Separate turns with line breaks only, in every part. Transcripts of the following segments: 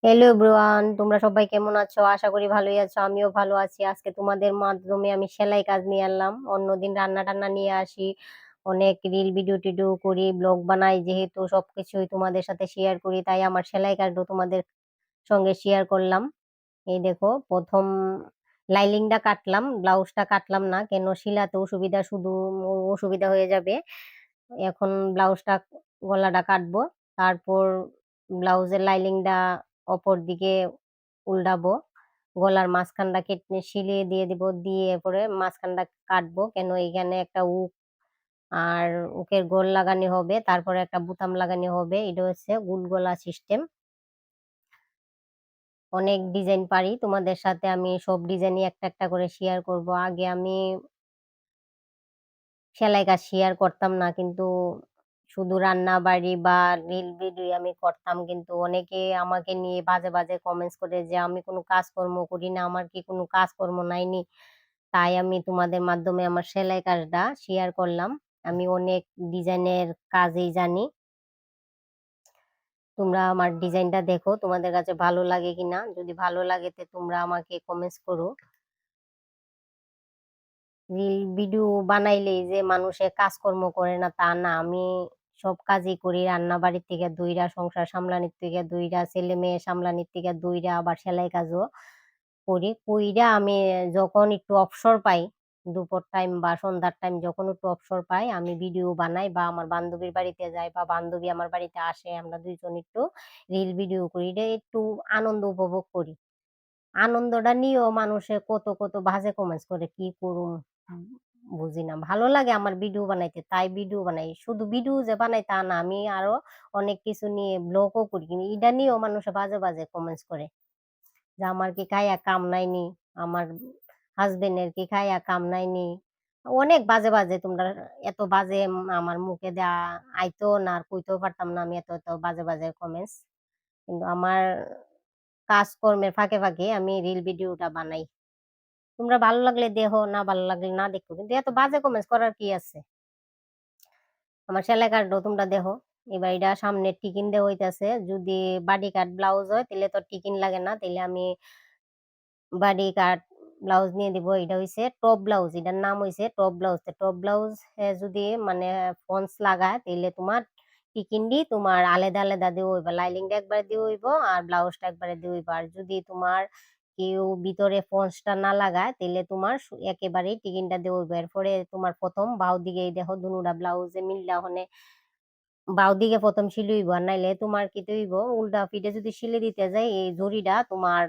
Hello everyone, তোমরা সবাই কেমন আছো? আশা করি ভালোই আছো। আমিও ভালো আছি। আজকে তোমাদের মাধ্যমে আমি সেলাই কাজ নিয়ে আনলাম। অন্যদিন রান্না টান্না নিয়ে আসি, অনেক রিল ভিডিও টিডিও করি, ব্লগ বানাই, যেহেতু সবকিছুই তোমাদের সাথে শেয়ার করি, তাই আমার সেলাই কাজও তোমাদের সঙ্গে শেয়ার করলাম। এই দেখো, প্রথম লাইলিংটা কাটলাম, ব্লাউজটা কাটলাম না, কেন শিলাতে অসুবিধা, শুধু অসুবিধা হয়ে যাবে। এখন ব্লাউজটা, গলাটা কাটবো, তারপর ব্লাউজের লাইলিংটা অপর দিকে উল্টাবো, গলার মাঝখানটা কেটে সিলিয়ে দিয়ে দিব, দিয়ে পরে মাঝখানটা কাটবো, কেন এখানে একটা উক আর উকের গোল লাগানো হবে, তারপরে একটা বুতাম লাগানো হবে। এটা হচ্ছে গুল গলা সিস্টেম। অনেক ডিজাইন পারি, তোমাদের সাথে আমি সব ডিজাইনই একটা একটা করে শেয়ার করব। আগে আমি সেলাই কাজ শেয়ার করতাম না, কিন্তু শুধু রান্না বাড়ি বা রিল ভিডিও আমি করতাম, কিন্তু অনেকে আমাকে নিয়ে বাজে বাজে কমেন্টস করে যে আমি কোনো কাজকর্ম করি না, আমার কি কোনো কাজকর্ম নাইনি। তাই আমি তোমাদের মাধ্যমে আমার সেলাই কাজটা শেয়ার করলাম। আমি অনেক ডিজাইনের কাজই জানি। তোমরা আমার ডিজাইনটা দেখো, তোমাদের কাছে ভালো লাগে কিনা। যদি ভালো লাগে তো তোমরা আমাকে কমেন্টস করো। রিল ভিডিও বানাইলেই যে মানুষে কাজকর্ম করে না তা না, আমি সব কাজই করি। রান্না বাড়ির থেকে দুইরা, সংসার সামলানির থেকে দুইরা, ছেলে মেয়ে সামলানির থেকে দুইরা, আবার সেলাই কাজও করি। কইরা আমি যখন একটু অবসর পাই, দুপুর টাইম বা সন্ধ্যার টাইম যখন একটু অবসর পাই, আমি ভিডিও বানাই বা আমার বান্ধবীর বাড়িতে যাই বা বান্ধবী আমার বাড়িতে আসে, আমরা দুইজন একটু রিল ভিডিও করি। এটা একটু আনন্দ উপভোগ করি। আনন্দটা নিয়েও মানুষে কত কত বাজে কমেন্টস করে, কি করুম বুঝি না। ভালো লাগে আমার ভিডিও বানাইতে, তাই ভিডিও বানাই। শুধু ভিডিও যে বানাই তা না, আমি আরো অনেক কিছু নিয়ে ব্লগও করি, কিন্তু এটা নিয়েও মানুষে বাজে বাজে কমেন্টস করে যে আমার কি খাইয়া কাম নাইনি, আমার হাজবেন্ডের কি খাইয়া কাম নাইনি। অনেক বাজে বাজে তোমরা, এত বাজে আমার মুখে দেয়া আইতো না, আর কইতেও পারতাম না আমি এত এত বাজে বাজে কমেন্টস। কিন্তু আমার কাজকর্মের ফাঁকে ফাঁকে আমি রিল ভিডিওটা বানাই। তোমরা ভালো লাগলে দেখো, না ভালো লাগলে না দেখো, কিন্তু এত বাজে কমেন্টস করার কি আছে। আমার সেলাই কাটও তোমরা দেখো। এবার এটা সামনে টিকিন দেওয়া হইতাছে। যদি বাডি কাট ব্লাউজ হয় তাহলে তো টিকিন লাগে না, তাহলে আমি বাডি কাট ব্লাউজ নিয়ে দিব। এটা হইছে টপ ব্লাউজ, এটার নাম হইছে টপ ব্লাউজ। টপ ব্লাউজ যদি মানে ফলস লাগায় তাহলে তোমার টিকিন তোমার আলাদা আলাদা দিয়ে হইব, লাইলিংটা একবারে দিয়ে হইব আর ব্লাউজটা একবারে দিয়ে হইব। আর যদি তোমার কেউ ভিতরে ফলসটা না লাগায় তাহলে তোমার একেবারেই টিকিনটা দিয়ে হইব। এরপরে তোমার প্রথম বাউ দিকে এই দেখো, দুনুরা ব্লাউজে মিললা হনে বাউ দিকে প্রথম সিলি হইব, আর নাইলে তোমার কি হইব, উল্টা পিঠে যদি সিলে দিতে যাই এই জরিটা তোমার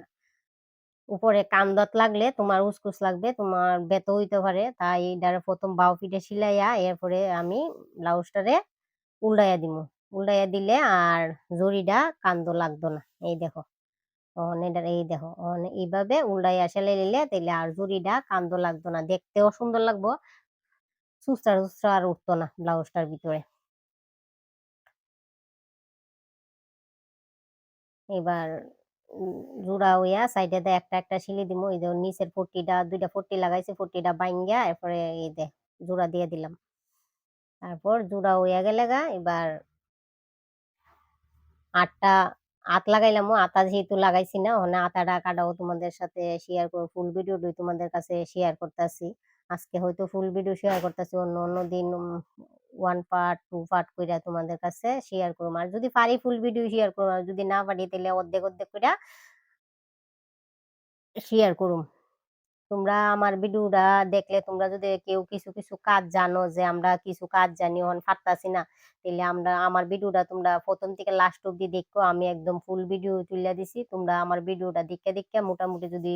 উপরে কান্দত লাগলে তোমার উসকুস লাগবে, তোমার ব্যথা হইতে পারে। তাই এটারে প্রথম বাউ পিঠে সিলাইয়া এরপরে আমি ব্লাউজটারে উল্টাইয়া দিমু। উল্টাইয়া দিলে আর জরিটা কান্দ লাগতো না। এই দেখো, এটার এই দেখো, এইভাবে উল্টাইয়া সেলাই নিলে তাইলে আর জরিটা কান্দ লাগতো না, দেখতেও সুন্দর লাগবো, সুস্রা সুস্রা আর উঠতো না ব্লাউজটার ভিতরে। এবার জোড়া হইয়া সাইডে একটা একটা সিলি দিমু। এই যে নিচের পট্টিটা, দুইটা পট্টি লাগাইছি, পট্টিটা বাইঙ্গা এরপরে এই দে জোড়া দিয়ে দিলাম। তারপর জোড়া হইয়া গেলে গা, এবার আটটা আত লাগাইলাম। আতা যেহেতু লাগাইছি না, ওখানে আতাটা কাটাও তোমাদের সাথে শেয়ার করবো, ফুল ভিডিওটি তোমাদের কাছে শেয়ার করতেছি। আজকে হয়তো ফুল ভিডিও শেয়ার করতেছি, অন্য অন্য দিন ওয়ান পার্ট টু পার্ট কইরা তোমাদের কাছে শেয়ার করবো। আর যদি পারি ফুল ভিডিও শেয়ার করবো, আর যদি না পারি তাহলে অর্ধেক অর্ধেক কইরা শেয়ার করুম। তোমরা আমার ভিডিওটা দেখলে, তোমরা যদি কেউ কিছু কিছু কাজ জানো, যে আমরা কিছু কাজ জানি এখন পারতাছি না, তাহলে আমরা আমার ভিডিওটা তোমরা প্রথম থেকে লাস্ট অব্দি দেখো। আমি একদম ফুল ভিডিও তুলে দিছি, তোমরা আমার ভিডিওটা দেখে দেখে মোটামুটি যদি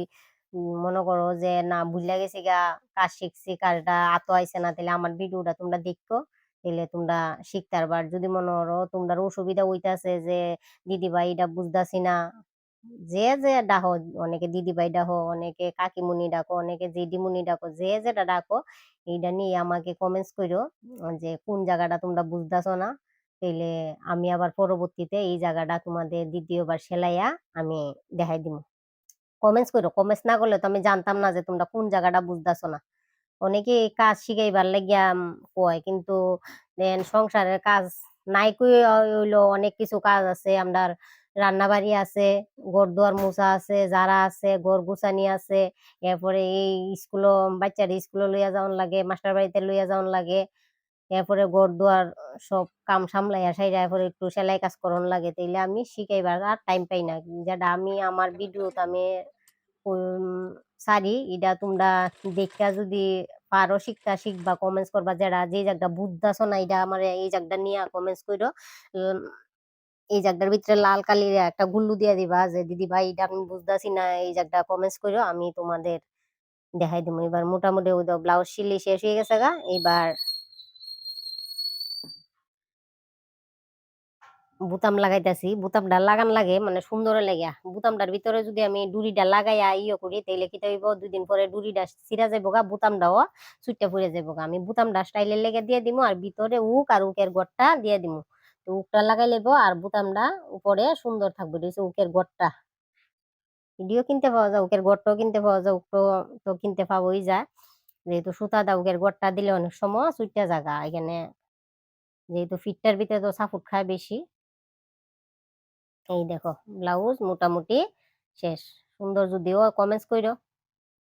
মনে করো যে না বুঝলা গেছি গা, কাজ শিখছি, কাজটা আতো আইছে না, তাহলে আমার ভিডিওটা তোমরা দেখো, তাহলে তোমরা শিখতে পারবা। আর যদি মনে করো তোমরা অসুবিধা হইতাছে যে দিদি ভাই এটা বুঝতাছি না, যে যে ডাকো, অনেকে দিদি ভাই ডাকো, অনেকে কাকিমুনি ডাকো, অনেকে দিদিমুনি ডাকো, যে যেটা ডাকো, এইটা নিয়ে আমাকে কমেন্টস করো যে কোন জায়গাটা তোমরা বুঝতেছো না। তাইলে আমি আবার পরবর্তীতে এই জায়গাটা তোমাদের দ্বিতীয়বার সেলাইয়া আমি দেখাই দিব। কমেন্টস করো, কমেন্টস না করলে তো আমি জানতাম না যে তোমরা কোন জায়গাটা বুঝতেছো না। অনেকে এই কাজ শিখাইবার লাগিয়া কয়, কিন্তু দেন সংসারের কাজ নাই কই হইলো, অনেক কিছু কাজ আছে, আমরা রান্না বাড়ি আছে, ঘর দুয়ার মোছা আছে, যারা আছে, ঘর গুছানি আছে। এরপরে এই স্কুলও বাচ্চার স্কুলে লইয়া যাওয়ান লাগে, মাস্টার বাড়িতে লইয়া যাওয়ান লাগে। এরপরে ঘর দুয়ার সব কাম সামলাইয়া সাইরা এরপরে একটু সেলাই কাজ করন লাগে, তাইলে আমি শিখাইবার আর টাইম পাই না। যেটা আমি আমার ভিডিওতে আমি সারি, এটা তোমরা দেখা যদি পারো শিখতা শিখবা, কমেন্টস করবা, যারা যে জায়গা বুঝতেছো না এটা আমার এই জায়গাটা নিয়ে কমেন্টস করো। উম, এই জায়গাটার ভিতরে লাল কালির একটা গুল্লু দিয়ে দিবা যে দিদি ভাই এটা আমি বুঝতেছি না, এই জায়গাটা কমেন্টস করো, আমি তোমাদের দেখাই দিব। এবার মোটামুটি ওই ব্লাউজ সিলি শেষ হয়ে গেছে গা। এবার বুতাম লাগাইতেছি, বুতামটা লাগান লাগে মানে সুন্দর লাগে। বুতামটার ভিতরে যদি আমি ডুরিটা লাগাইয়া করি, তাহলে কি হইব, 2 দিন পরে ডুরিটা ছিঁড়া যাইব গা, বুতামটাও সুইটটা পুড়ে যাইব গা। আমি বুতামটা স্টাইলের লেগে দিয়ে দিমু, আর ভিতরে উক আর উকের গড়টা দিয়ে দিমু। তো উকটা লাগাই লেবো আর বুতামটা উপরে সুন্দর থাকবে। এটা হচ্ছে উকের গড়টা। ভিডিও কিনতে পাওয়া যায়, উকের গড়টাও কিনতে পাওয়া যায়, উকটো তো কিনতে পাওয়াই যায়। যেহেতু সুতা দা উকের গড়টা দিলে অনেক সময় সুইটটা জায়গা এখানে, যেহেতু ফিটটার ভিতরে তো সাপোর্ট খায় বেশি। এই দেখো ব্লাউজ মোটামুটি শেষ। সুন্দর যদিও কমেন্টস কইরো।